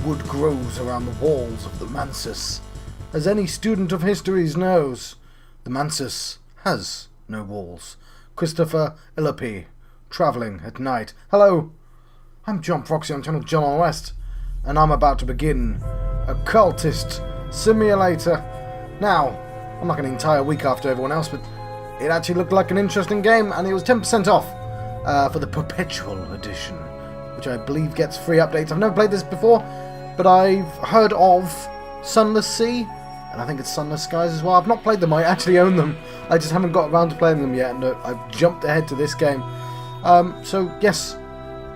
wood grows around the walls of the Mansus. As any student of histories knows, the Mansus has no walls. Christopher Illipe, travelling at night. Hello, I'm John Proxy on channel John on West, and I'm about to begin a Cultist simulator. Now, I'm like an entire week after everyone else, but it actually looked like an interesting game, and it was 10% off for the Perpetual Edition, which I believe gets free updates. I've never played this before, but I've heard of Sunless Sea, and I think it's Sunless Skies as well. I've not played them, I actually own them. I just haven't got around to playing them yet, and I've jumped ahead to this game. So, yes,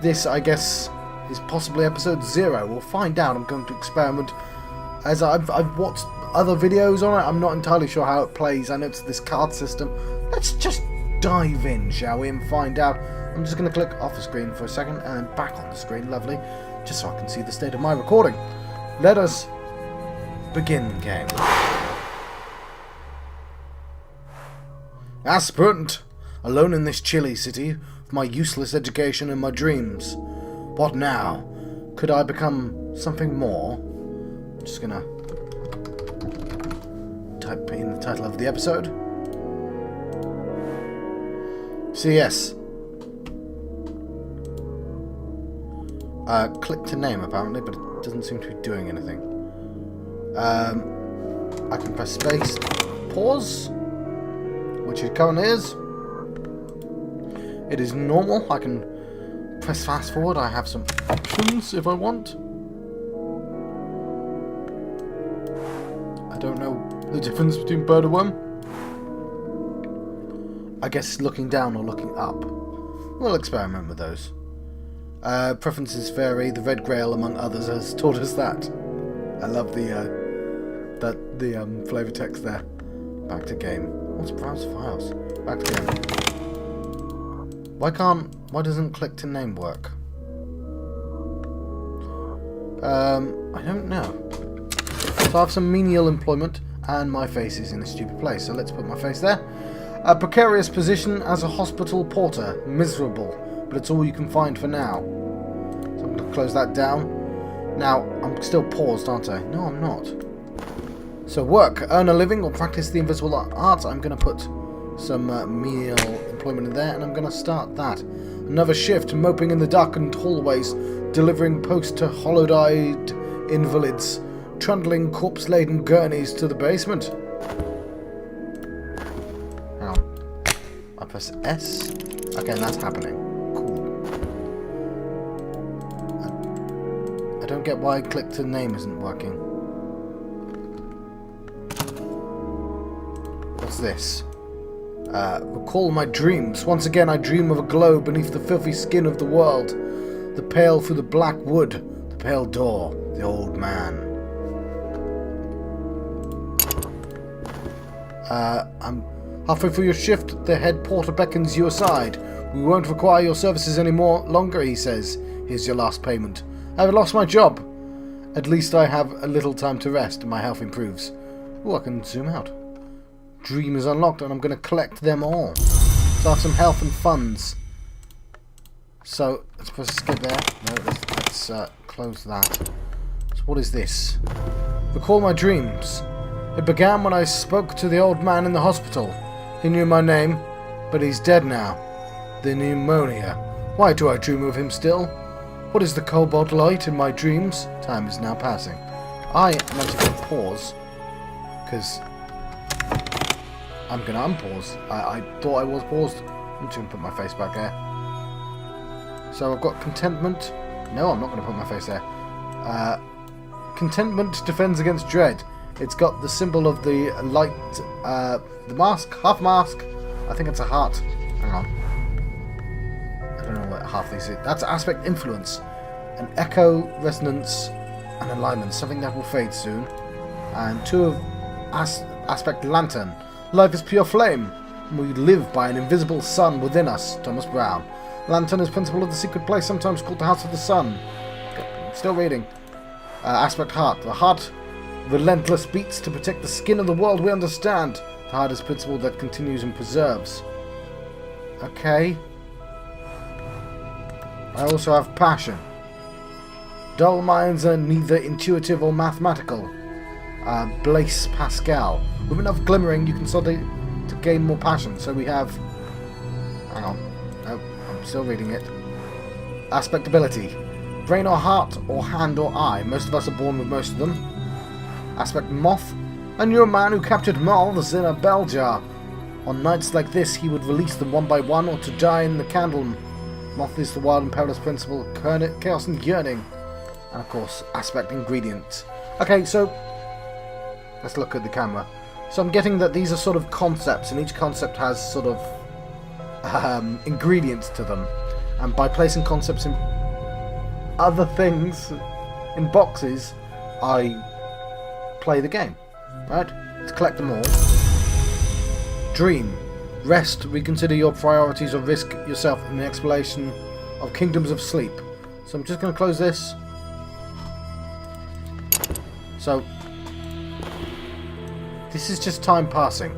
this, I guess, is possibly episode 0. We'll find out. I'm going to experiment. As I've watched other videos on it, I'm not entirely sure how it plays. I know it's this card system. Let's just dive in, shall we, and find out. I'm just going to click off the screen for a second, and then back on the screen, lovely, just so I can see the state of my recording. Let us begin game. Aspirant, alone in this chilly city, with my useless education and my dreams. What now? Could I become something more? I'm just gonna type in the title of the episode. CS. Click to name apparently, but it doesn't seem to be doing anything. I can press space, pause, which it currently is. It is normal. I can press fast forward. I have some options if I want. I don't know the difference between bird and worm. I guess looking down or looking up. We'll experiment with those. Preferences vary. The Red Grail, among others, has taught us that. I love the flavor text there. Back to game. What's browse files? Back to game. Why doesn't click to name work? I don't know. So I have some menial employment, and my face is in a stupid place. So let's put my face there. A precarious position as a hospital porter. Miserable, but it's all you can find for now. So I'm going to close that down. Now, I'm still paused, aren't I? No, I'm not. So work, earn a living, or practice the invisible art. I'm going to put some menial employment in there, and I'm going to start that. Another shift, moping in the darkened hallways, delivering post to hollow-eyed invalids, trundling corpse-laden gurneys to the basement. Hang on. I press S. Okay, that's happening. Cool. I don't get why click to name isn't working. What's this? Recall my dreams. Once again I dream of a glow beneath the filthy skin of the world. The pale through the black wood. The pale door. The old man. I'm halfway through your shift. The head porter beckons you aside. We won't require your services any longer, he says. Here's your last payment. I've lost my job. At least I have a little time to rest and my health improves. Oh, I can zoom out. Dream is unlocked and I'm going to collect them all. So I have some health and funds. So let's press skip there. No, let's close that. So what is this? Recall my dreams. It began when I spoke to the old man in the hospital. He knew my name, but he's dead now. The pneumonia. Why do I dream of him still? What is the cobalt light in my dreams? Time is now passing. I am actually going to pause, because I'm going to unpause. I thought I was paused. I'm just going to put my face back there. So I've got contentment. No, I'm not going to put my face there. Contentment defends against dread. It's got the symbol of the light, the mask, half mask. I think it's a heart. Hang on. I don't know what half these is. That's aspect influence. An echo, resonance, and alignment. Something that will fade soon. And 2 of aspect lantern. Life is pure flame. We live by an invisible sun within us. Thomas Brown. Lantern is principle of the secret place, sometimes called the House of the Sun. Still reading. Aspect heart. The heart relentless beats to protect the skin of the world we understand. The heart is principle that continues and preserves. Okay. I also have passion. Dull minds are neither intuitive or mathematical. Blaise Pascal. With enough glimmering, you can start to gain more passion. So we have... Hang on. Oh, I'm still reading it. Aspect ability. Brain or heart, or hand or eye. Most of us are born with most of them. Aspect moth. I knew a man who captured moths in a bell jar. On nights like this, he would release them one by one, or to die in the candle. Moth is the wild and perilous principle, chaos and yearning. And of course, aspect ingredient. Okay, so let's look at the camera. So I'm getting that these are sort of concepts, and each concept has sort of ingredients to them. And by placing concepts in other things, in boxes, I play the game. Right? Let's collect them all. Dream. Rest, reconsider your priorities, or risk yourself in the exploration of kingdoms of sleep. So I'm just going to close this. So, this is just time passing.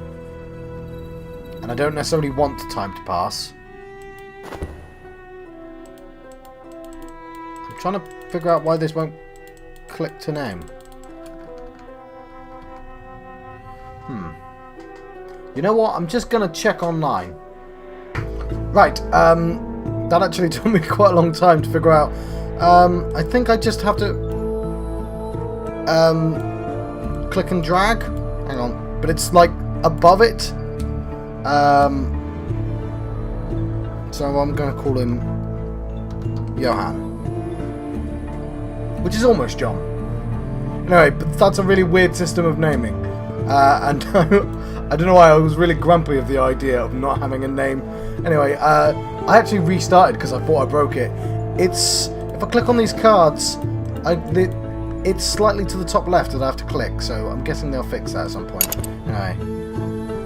And I don't necessarily want time to pass. I'm trying to figure out why this won't click to name. You know what? I'm just going to check online. Right, that actually took me quite a long time to figure out. I think I just have to click and drag. Hang on. But it's like above it. So I'm going to call him Johan. Which is almost John. Anyway, but that's a really weird system of naming. And I don't know why I was really grumpy of the idea of not having a name. Anyway, I actually restarted because I thought I broke it. It's... If I click on these cards, it's slightly to the top left that I have to click, so I'm guessing they'll fix that at some point. Anyway,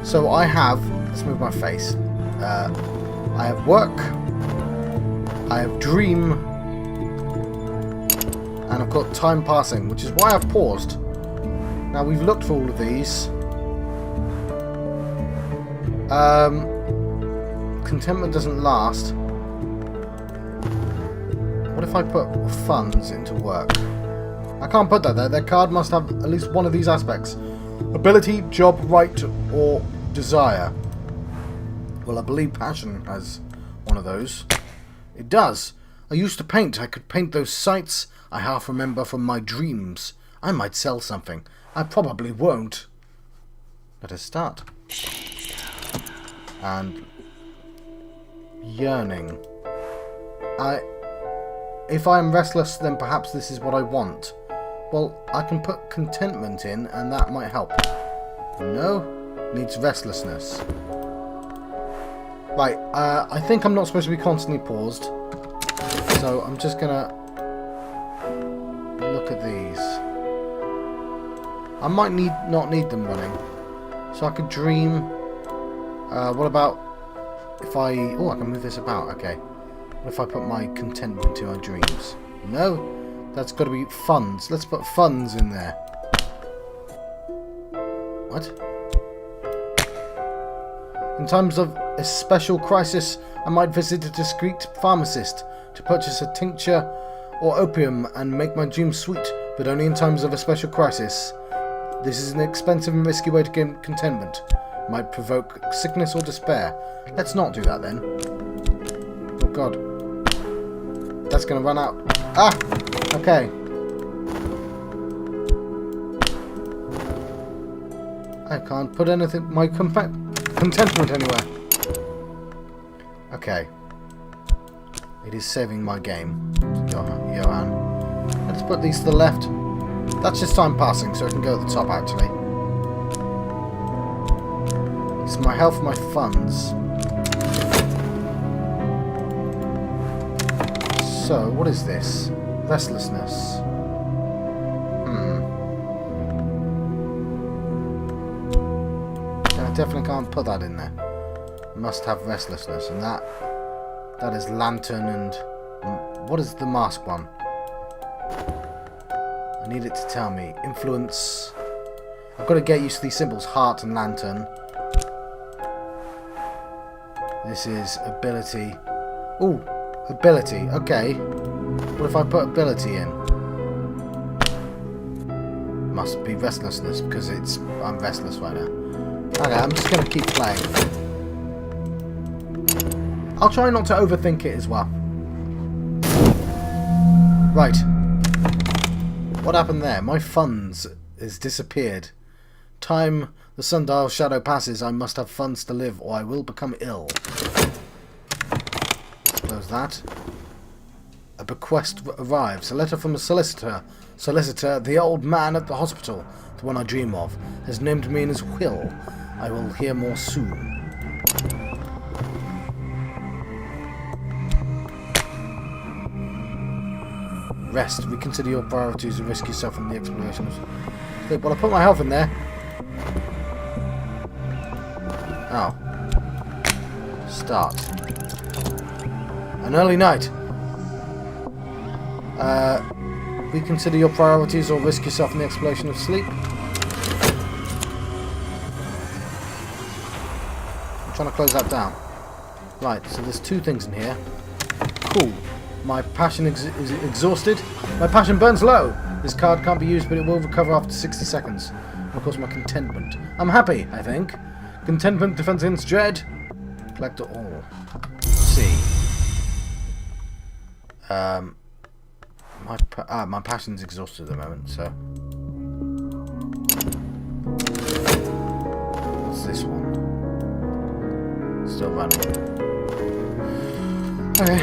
so I have... Let's move my face. I have work. I have dream. And I've got time passing, which is why I've paused. Now, we've looked for all of these. Contentment doesn't last. What if I put funds into work? I can't put that there. Their card must have at least one of these aspects. Ability, job, right, or desire. Well, I believe passion has one of those. It does. I used to paint. I could paint those sights I half remember from my dreams. I might sell something. I probably won't. Let us start. And yearning. If I am restless, then perhaps this is what I want. Well, I can put contentment in, and that might help. No, needs restlessness. Right, I think I'm not supposed to be constantly paused, so I'm just gonna look at these. I might not need them running, so I could dream. What about if I... Oh, I can move this about. Okay. What if I put my contentment into my dreams? No, that's got to be funds. Let's put funds in there. What? In times of a special crisis, I might visit a discreet pharmacist to purchase a tincture or opium and make my dreams sweet, but only in times of a special crisis. This is an expensive and risky way to gain contentment. Might provoke sickness or despair. Let's not do that then. Oh god. That's going to run out. Ah! Okay. I can't put anything... my contentment anywhere. Okay. It is saving my game. Johan. Let's put these to the left. That's just time passing, so it can go at the top actually. It's my health, my funds. So, what is this? Restlessness. I definitely can't put that in there. Must have restlessness, and that is lantern and... What is the mask one? I need it to tell me. Influence. I've got to get used to these symbols. Heart and lantern. This is ability. Ooh, ability. Okay. What if I put ability in? Must be restlessness, because I'm restless right now. Okay, I'm just going to keep playing. I'll try not to overthink it as well. Right. What happened there? My funds has disappeared. Time the sundial shadow passes, I must have funds to live, or I will become ill. Close that. A bequest arrives. A letter from a solicitor. Solicitor, the old man at the hospital, the one I dream of, has named me in his will. I will hear more soon. Rest. Reconsider your priorities and risk yourself from the explorations. Well, I put my health in there. Oh. Start. An early night. Reconsider your priorities or risk yourself in the exploration of sleep. I'm trying to close that down. Right, so there's two things in here. Cool. My passion is exhausted. My passion burns low. This card can't be used, but it will recover after 60 seconds. And of course, my contentment. I'm happy, I think. Contentment, defense against dread. Collect it all. C. My passion's exhausted at the moment, so. What's this one? Still running. Okay.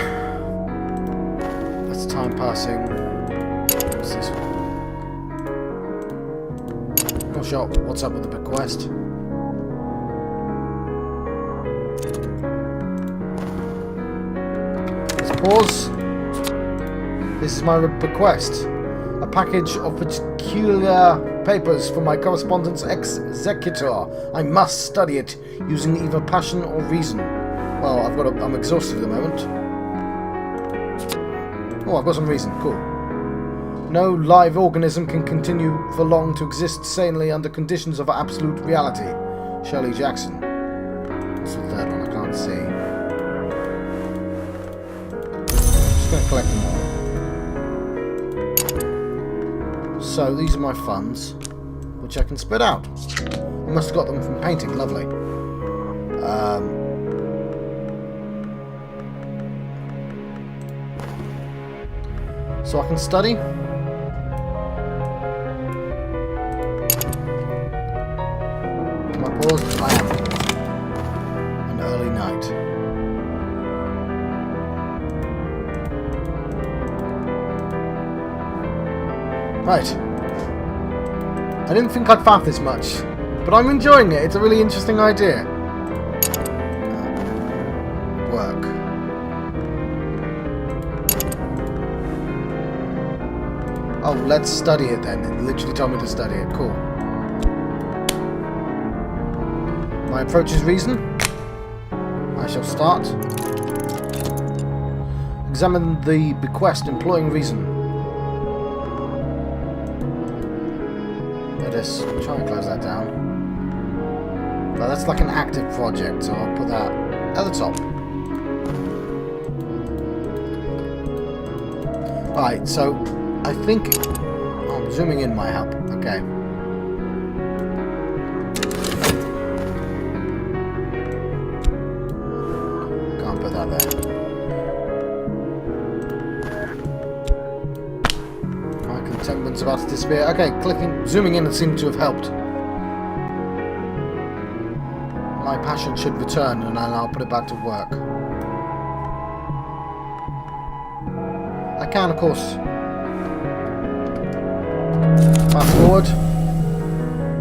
That's time passing. What's this one? Not sure what's up with the bequest. Let's pause. This is my bequest. A package of peculiar papers for my correspondence executor. I must study it using either passion or reason. Well, I'm exhausted at the moment. Oh, I've got some reason. Cool. No live organism can continue for long to exist sanely under conditions of absolute reality. Shirley Jackson. What's the third one? I can't see. I'm just going to collect them all. So these are my funds, which I can spread out. I must have got them from painting. Lovely. So I can study. Am I paused? I am paused. An early night. Right. I didn't think I'd faff this much, but I'm enjoying it. It's a really interesting idea. Work. Oh, let's study it then. It literally told me to study it. Cool. My approach is reason. I shall start. Examine the bequest employing reason. Let's try and close that down. But that's like an active project, so I'll put that at the top. Right, so I think I'm zooming in might help. Okay. Can't put that there. My contentment's about to disappear. Okay, zooming in, it seemed to have helped. My passion should return, and then I'll put it back to work. I can, of course. Fast forward.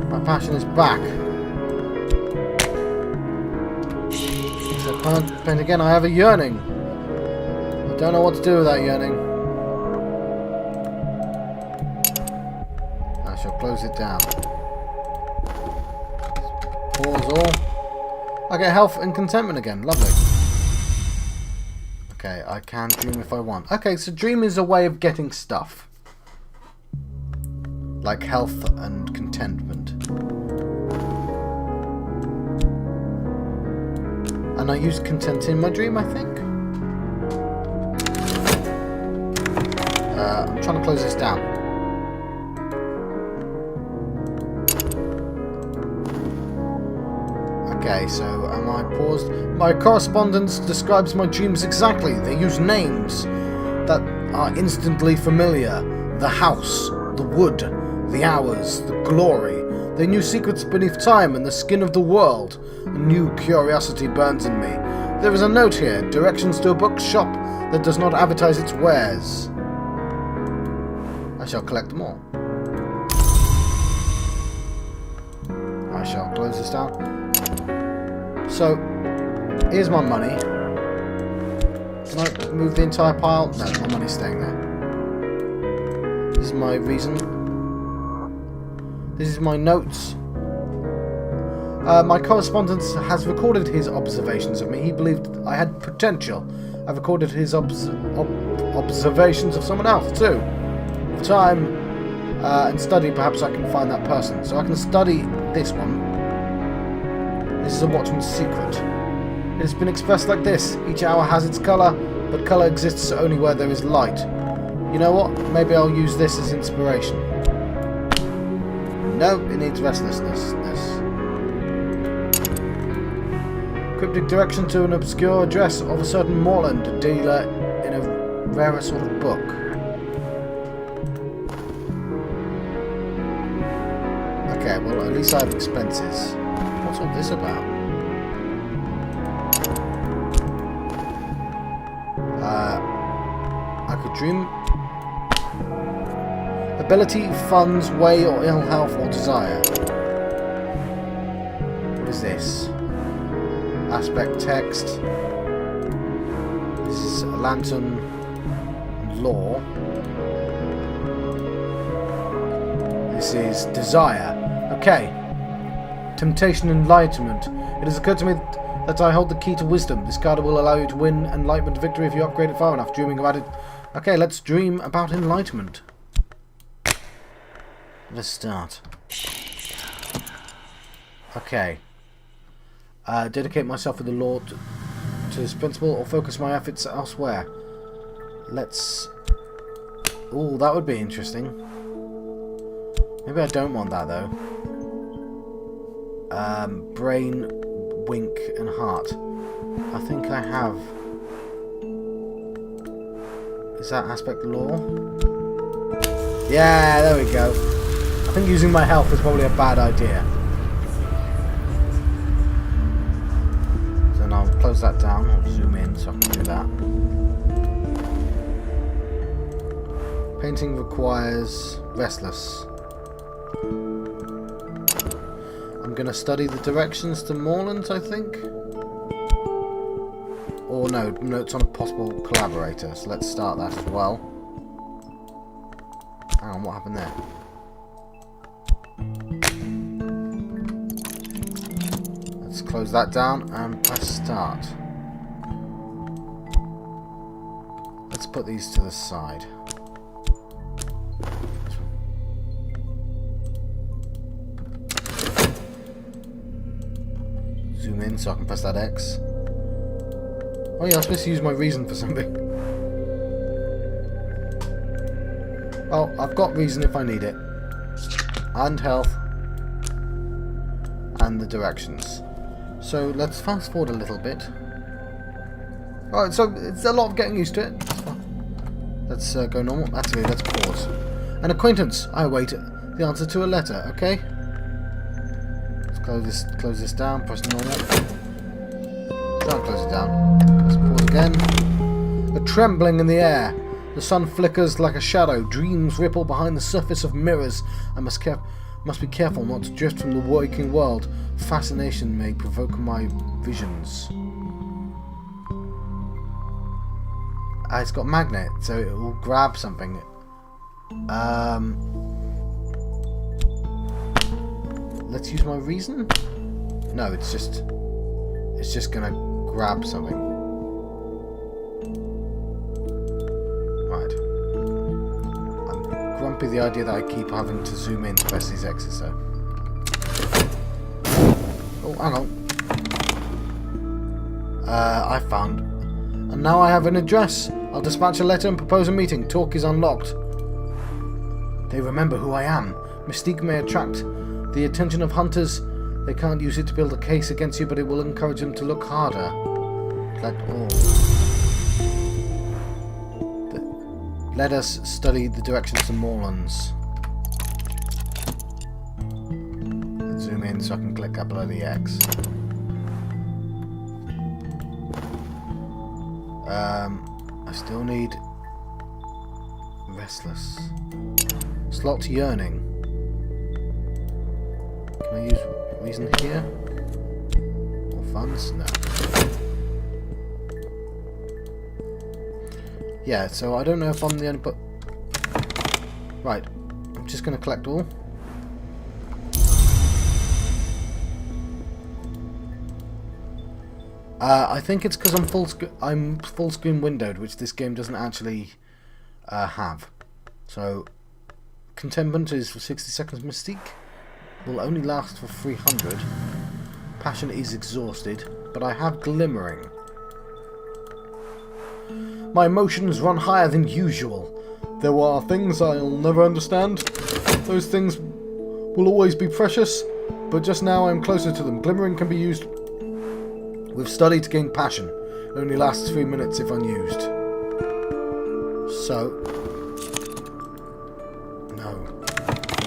My passion is back. So I can't paint again. I have a yearning. I don't know what to do with that yearning. I shall close it down. Pause all. I get health and contentment again. Lovely. Okay, I can dream if I want. Okay, so dream is a way of getting stuff. Like health and contentment. And I use content in my dream, I think. I'm trying to close this down. Okay, so am I paused? My correspondence describes my dreams exactly. They use names that are instantly familiar. The house, the wood, the hours, the glory. They knew secrets beneath time and the skin of the world. A new curiosity burns in me. There is a note here, directions to a bookshop that does not advertise its wares. I shall collect them all. I shall close this down. So, here's my money. Can I move the entire pile? No, my money's staying there. This is my reason. This is my notes. My correspondent has recorded his observations of me. He believed I had potential. I've recorded his observations of someone else too. With time and study, perhaps I can find that person. So I can study this one. This is a watchman's secret. It has been expressed like this. Each hour has its colour, but colour exists only where there is light. You know what? Maybe I'll use this as inspiration. No, it needs restlessness. Cryptic direction to an obscure address of a certain moorland, a dealer in a rarer sort of book. Okay, well at least I have expenses. What's all this about? I could dream. Ability, funds, way, or ill health or desire. What is this? Aspect text. This is lantern law. This is desire. Okay. Temptation, enlightenment. It has occurred to me that I hold the key to wisdom. This card will allow you to win enlightenment victory if you upgrade it far enough. Dreaming about it. Okay, let's dream about enlightenment. Let's start. Okay. Dedicate myself with the law to this principle or focus my efforts elsewhere. Let's... Ooh, that would be interesting. Maybe I don't want that though. Brain, wink and heart. I think I have. Is that aspect law? Yeah, there we go. I think using my health is probably a bad idea. So now I'll close that down. I'll zoom in so I can do that. Painting requires restless. I'm going to study the directions to Moorlands, I think. Or no, notes on a possible collaborator. So let's start that as well. Hang on, what happened there? Let's close that down and press start. Let's put these to the side. Zoom in so I can press that X. Oh yeah, I'm supposed to use my reason for something. Well, I've got reason if I need it. And health. And the directions. So let's fast forward a little bit. Alright, so it's a lot of getting used to it. Let's go normal. Actually, let's pause. An acquaintance. I await the answer to a letter, okay? Let's close this down, press normal. Don't close it down. Let's pause again. A trembling in the air. The sun flickers like a shadow. Dreams ripple behind the surface of mirrors. I must be careful not to drift from the waking world. Fascination may provoke my visions. It's got magnet, so it will grab something. Let's use my reason? No, it's just gonna grab something. Right. I'm grumpy the idea that I keep having to zoom in to press these X's, so. Oh, hang on. I found. And now I have an address. I'll dispatch a letter and propose a meeting. Talk is unlocked. They remember who I am. Mystique may attract the attention of hunters They can't use it to build a case against you, but it will encourage them to look harder. Let all. Let us study the directions to Moorlands. Zoom in so I can click up below the X. I still need restless. Slot yearning. Can I use reason here? Or funds? No. Yeah, so I don't know if I'm the only right. I'm just going to collect all. I think it's because I'm full screen windowed, which this game doesn't actually have. So, contentment is for 60 seconds. Mystique will only last for 300. Passion is exhausted, but I have glimmering. My emotions run higher than usual. There are things I'll never understand. Those things will always be precious, but just now I'm closer to them. Glimmering can be used with study to gain passion. It only lasts 3 minutes if unused. So, no,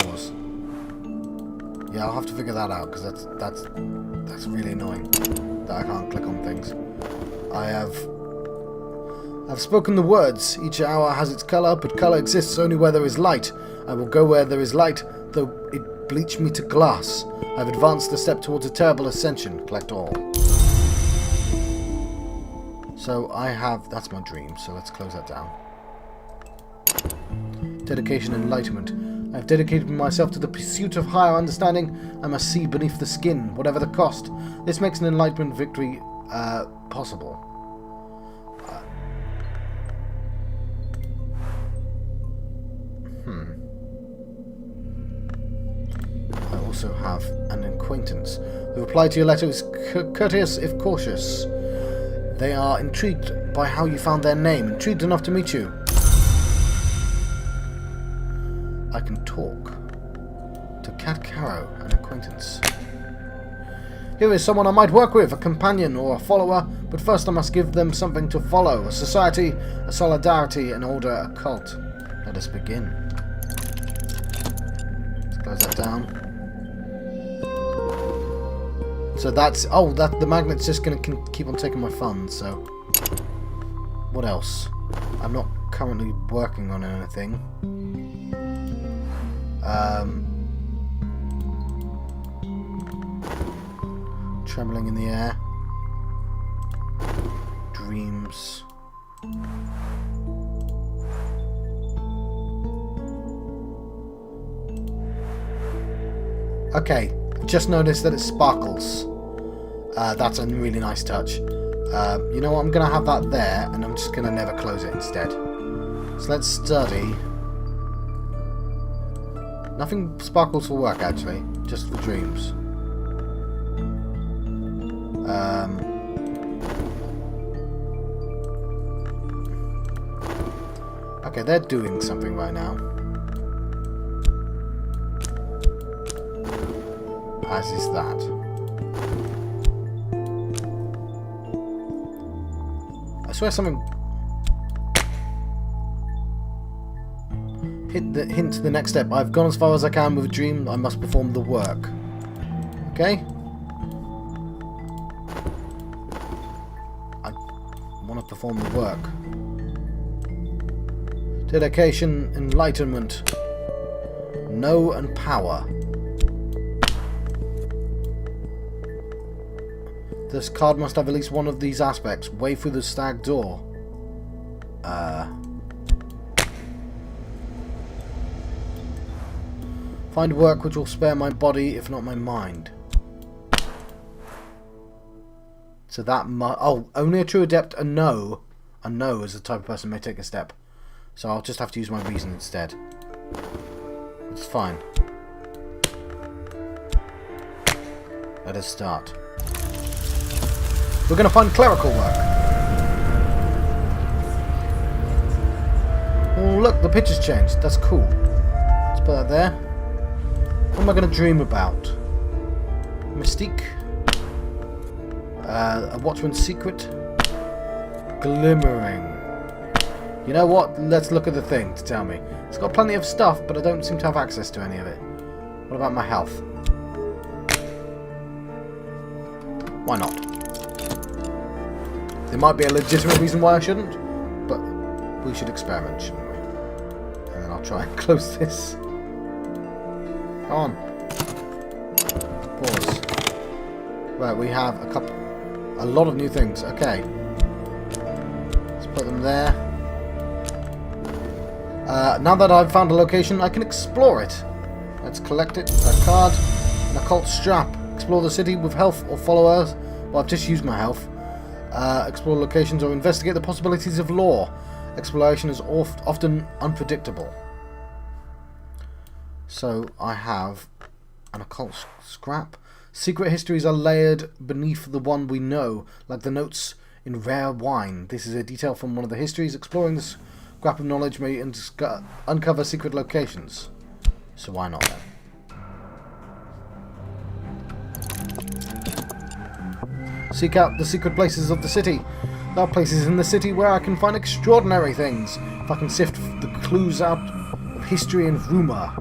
pause. Yeah, I'll have to figure that out because that's really annoying that I can't click on things. I've spoken the words. Each hour has its colour, but colour exists only where there is light. I will go where there is light, though it bleach me to glass. I've advanced a step towards a terrible ascension. Collect all. So I have... That's my dream, so let's close that down. Dedication and enlightenment. I have dedicated myself to the pursuit of higher understanding. I must see beneath the skin, whatever the cost. This makes an enlightenment victory possible. I also have an acquaintance. The reply to your letter is courteous if cautious. They are intrigued by how you found their name, intrigued enough to meet you. I can talk to Cat Carrow, an acquaintance. Here is someone I might work with, a companion or a follower, but first I must give them something to follow, a society, a solidarity, an order, a cult. Let us begin. Let's close that down. So that's... Oh, the magnet's just going to keep on taking my funds, so... What else? I'm not currently working on anything. Trembling in the air. Dreams. Okay. Just noticed that it sparkles. That's a really nice touch. You know what? I'm going to have that there, and I'm just going to never close it instead. So let's study. Nothing sparkles for work, actually. Just for dreams. Okay, they're doing something right now. As is that. I swear something... Hint to the next step. I've gone as far as I can with a dream. I must perform the work. Okay? I want to perform the work. Dedication, enlightenment. Know and power. This card must have at least one of these aspects. Way through the stag door. Find work which will spare my body, if not my mind. So that oh, only a true adept, a no is the type of person who may take a step. So I'll just have to use my reason instead. It's fine. Let us start. We're going to find clerical work. Oh, look, the picture's changed. That's cool. Let's put that there. What am I going to dream about? Mystique. A Watchman's Secret. Glimmering. You know what? Let's look at the thing to tell me. It's got plenty of stuff, but I don't seem to have access to any of it. What about my health? Why not? There might be a legitimate reason why I shouldn't, but we should experiment, shouldn't we? And then I'll try and close this. Come on. Pause. Right, we have a lot of new things. Okay. Let's put them there. Now that I've found a location, I can explore it. Let's collect it. A card. An occult strap. Explore the city with health or followers. Well, I've just used my health. Explore locations or investigate the possibilities of lore. Exploration is often unpredictable. So, I have an occult scrap. Secret histories are layered beneath the one we know, like the notes in rare wine. This is a detail from one of the histories. Exploring this scrap of knowledge may uncover secret locations. So why not then? Seek out the secret places of the city. There are places in the city where I can find extraordinary things. If I can sift the clues out of history and rumour.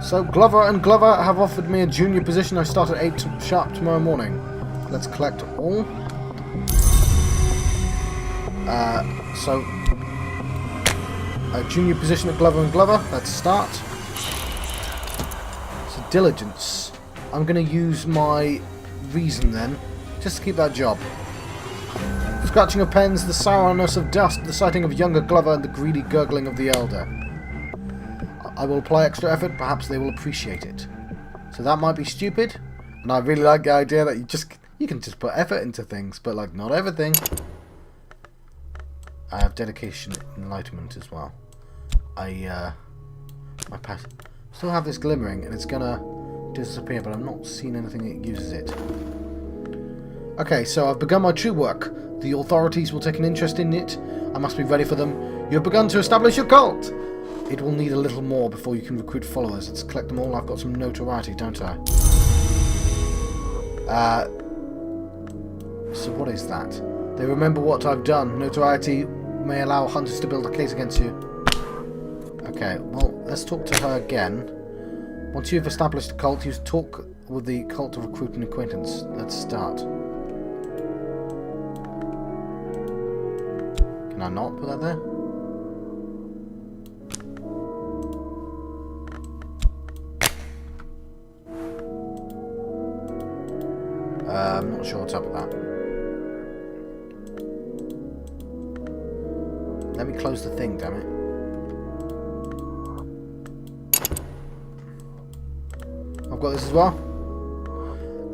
So Glover and Glover have offered me a junior position. I start at 8 sharp tomorrow morning. Let's collect all. So a junior position at Glover and Glover. Let's start. So diligence. I'm going to use my reason then, just to keep that job. Scratching of pens, the sourness of dust, the sighting of younger Glover, and the greedy gurgling of the elder. I will apply extra effort, perhaps they will appreciate it. So that might be stupid, and I really like the idea that you can just put effort into things, but like not everything. I have dedication and enlightenment as well. My pet still have this glimmering, and it's gonna disappear, but I'm not seeing anything that uses it. Okay, so I've begun my true work. The authorities will take an interest in it. I must be ready for them. You have begun to establish your cult. It will need a little more before you can recruit followers. Let's collect them all. I've got some notoriety, don't I? So what is that? They remember what I've done. Notoriety may allow hunters to build a case against you. Okay, well, let's talk to her again. Once you've established a cult, you talk with the cult to recruit an acquaintance. Let's start. Can I not put that there? I'm not sure what's up with that. Let me close the thing, damn it. I've got this as well.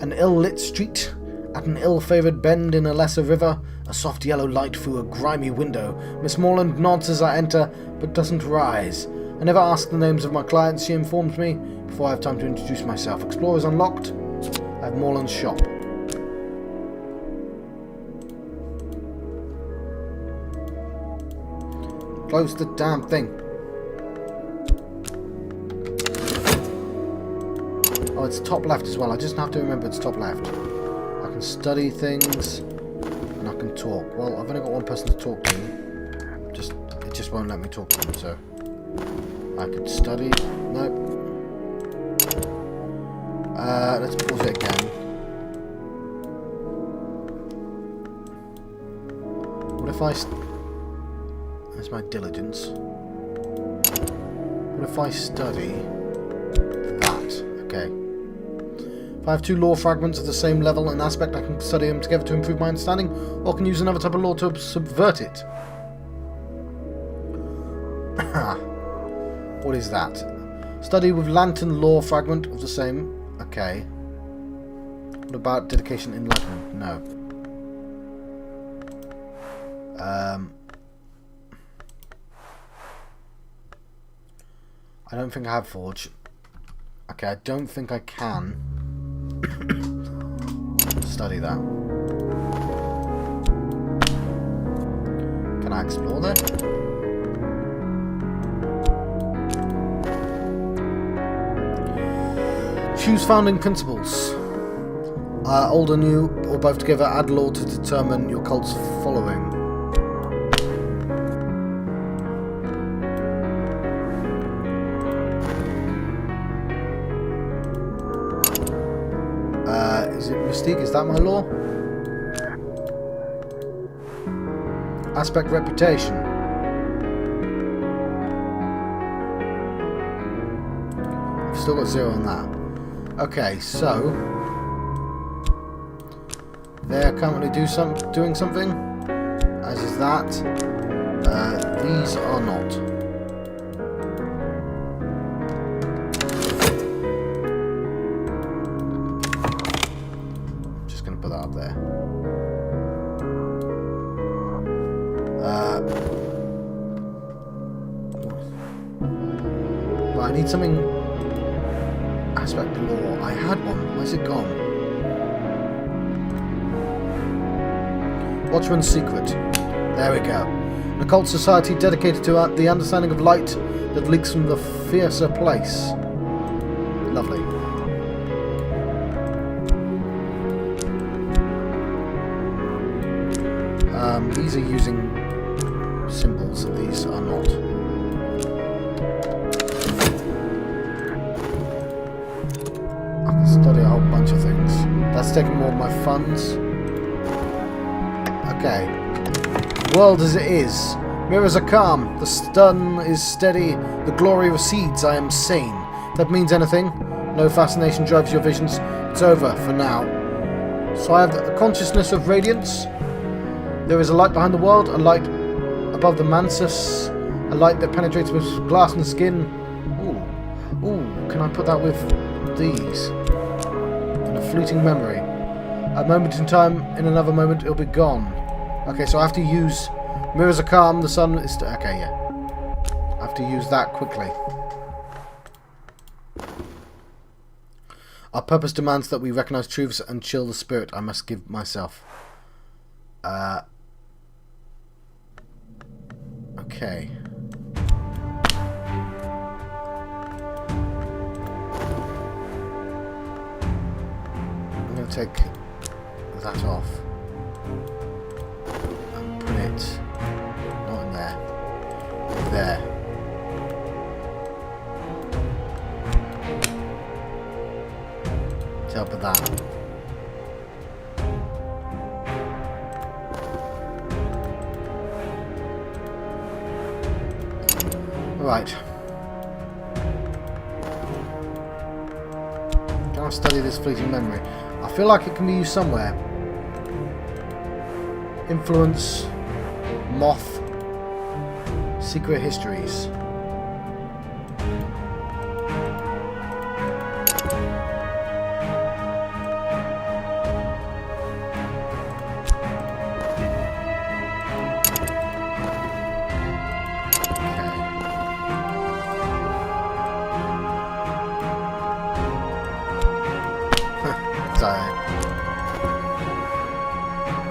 An ill-lit street, at an ill-favoured bend in a lesser river, a soft yellow light through a grimy window. Miss Morland nods as I enter, but doesn't rise. I never ask the names of my clients, she informs me, before I have time to introduce myself. Explorers unlocked. I have Morland's shop. Close the damn thing. Oh, it's top left as well. I just have to remember it's top left. I can study things and I can talk. Well, I've only got one person to talk to. It just won't let me talk to them, so I could study. Nope. Let's pause it again. What if I... There's my diligence. What if I study that? Okay. If I have two lore fragments of the same level and aspect, I can study them together to improve my understanding, or can use another type of lore to subvert it. What is that? Study with lantern lore fragment of the same. Okay. What about dedication enlightenment? No. I don't think I have Forge. Okay, I don't think I can study that. Can I explore that? Choose founding principles. Old or new, or both together, add law to determine your cult's following. Is it Mystique? Is that my law? Aspect reputation. I've still got 0 on that. Okay, so they're currently doing something, as is that. These are not. I'm just going to put that up there. Right, I need something. Aspect law. I had one. Where's it gone? Watchman's secret. There we go. An occult society dedicated to the understanding of light that leaks from the fiercer place. Lovely. These are using symbols. These are not. I can study a whole bunch of things. That's taking more of my funds. Okay. The world as it is. Mirrors are calm. The stun is steady. The glory recedes. I am sane. If that means anything. No fascination drives your visions. It's over for now. So I have a consciousness of radiance. There is a light behind the world. A light above the mansus. A light that penetrates with glass and skin. Ooh. Ooh. Can I put that with these? In a fleeting memory. A moment in time. In another moment it'll be gone. Okay, so I have to use mirrors are calm, the sun is... okay, yeah. I have to use that quickly. Our purpose demands that we recognize truths and chill the spirit I must give myself. Okay. I'm going to take that off. It not in there. There. To help with that. Right. Can I study this fleeting memory? I feel like it can be used somewhere. Influence. Moth. Secret histories.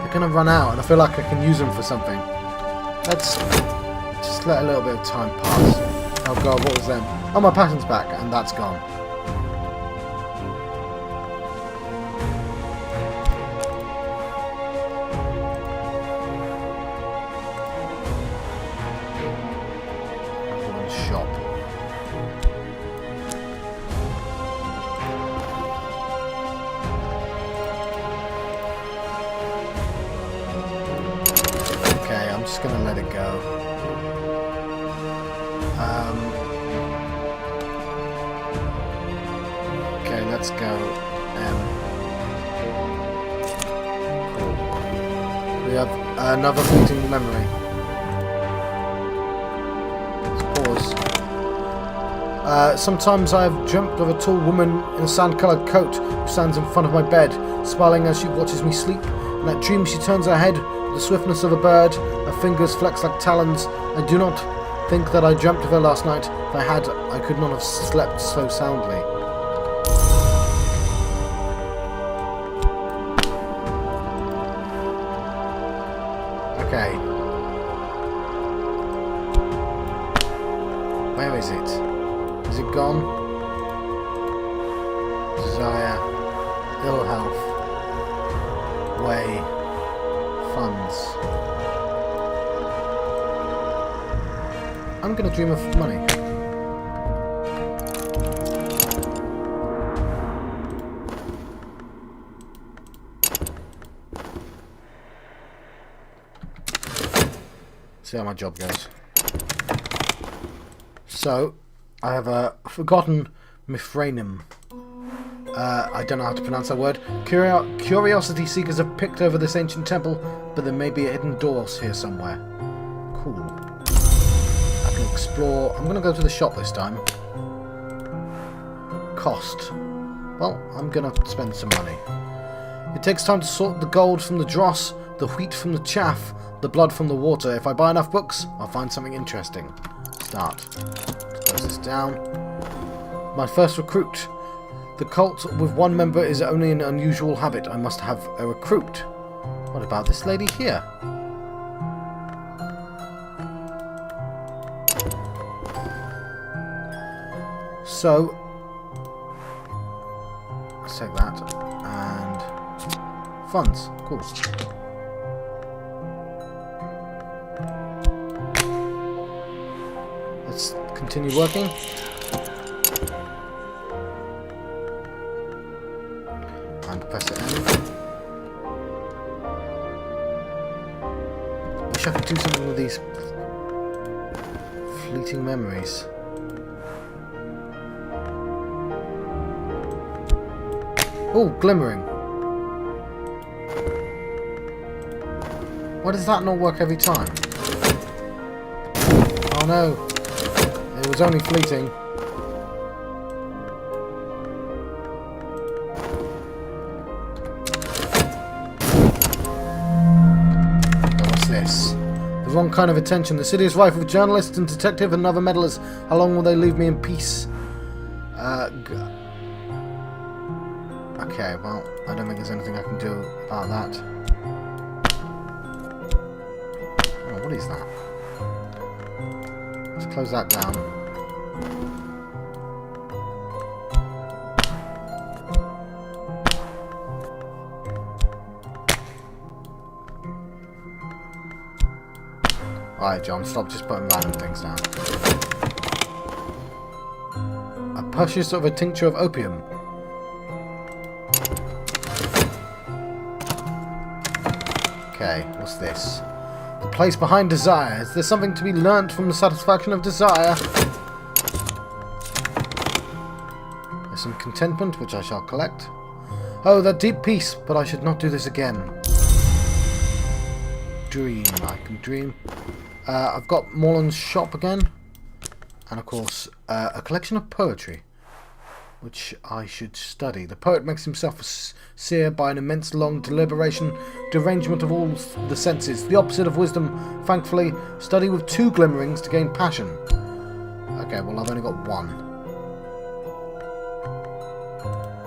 They're gonna run out, and I feel like I can use them for something. Let's just let a little bit of time pass. Oh god, what was them? Oh, my passion's back, and that's gone. Shop. Okay, I'm just gonna let it go. Okay, let's go. Cool. We have another fleeting memory. Sometimes I have dreamt of a tall woman in a sand-coloured coat who stands in front of my bed, smiling as she watches me sleep. In that dream she turns her head with the swiftness of a bird, her fingers flex like talons. I do not think that I dreamt of her last night. If I had, I could not have slept so soundly. Okay. Where is it? Is it gone? desire, ill health, way, funds. I'm gonna dream of money. See how my job goes. So, I have forgotten Mithranim. I don't know how to pronounce that word. Curiosity seekers have picked over this ancient temple, but there may be a hidden door here somewhere. Cool. I can explore. I'm going to go to the shop this time. Cost. Well, I'm going to spend some money. It takes time to sort the gold from the dross, the wheat from the chaff, the blood from the water. If I buy enough books, I'll find something interesting. Start. Close this down. My first recruit. The cult with one member is only an unusual habit. I must have a recruit. What about this lady here? So, let's take that. And funds. Cool. Let's continue working. And press it in. Wish I could do something with these fleeting memories. Oh, glimmering. Why does that not work every time? Oh no. It was only fleeting. What's this? The wrong kind of attention. The city is rife with journalists and detective and other meddlers. How long will they leave me in peace? Okay, well, I don't think there's anything I can do about that. Oh, what is that? Let's close that down. Alright, John, stop just putting random things down. A purchase of a tincture of opium. Okay, what's this? The place behind desire. Is there something to be learnt from the satisfaction of desire? There's some contentment, which I shall collect. Oh, that deep peace, but I should not do this again. Dream. I can dream. I've got Morland's shop again. And of course, a collection of poetry, which I should study. The poet makes himself seer by an immense long deliberation, derangement of all the senses, the opposite of wisdom. Thankfully, study with 2 glimmerings to gain passion. Okay, well, I've only got 1.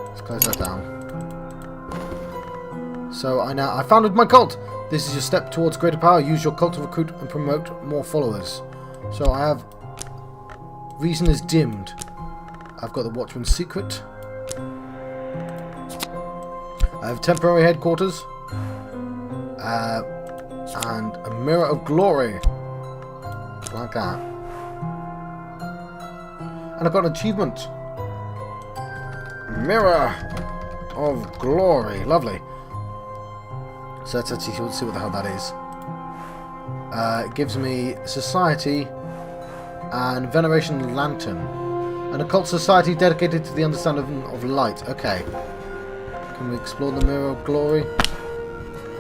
Let's close that down. So I founded my cult. This is your step towards greater power. Use your cult to recruit and promote more followers. So I have reason is dimmed. I've got the Watchman's Secret. I have temporary headquarters. And a Mirror of Glory. Like that. And I've got an achievement. Mirror of Glory. Lovely. So let's actually see what the hell that is. It gives me Society and Veneration Lantern. An occult society dedicated to the understanding of light. Okay. Can we explore the Mirror of Glory?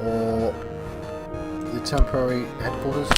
Or the temporary headquarters?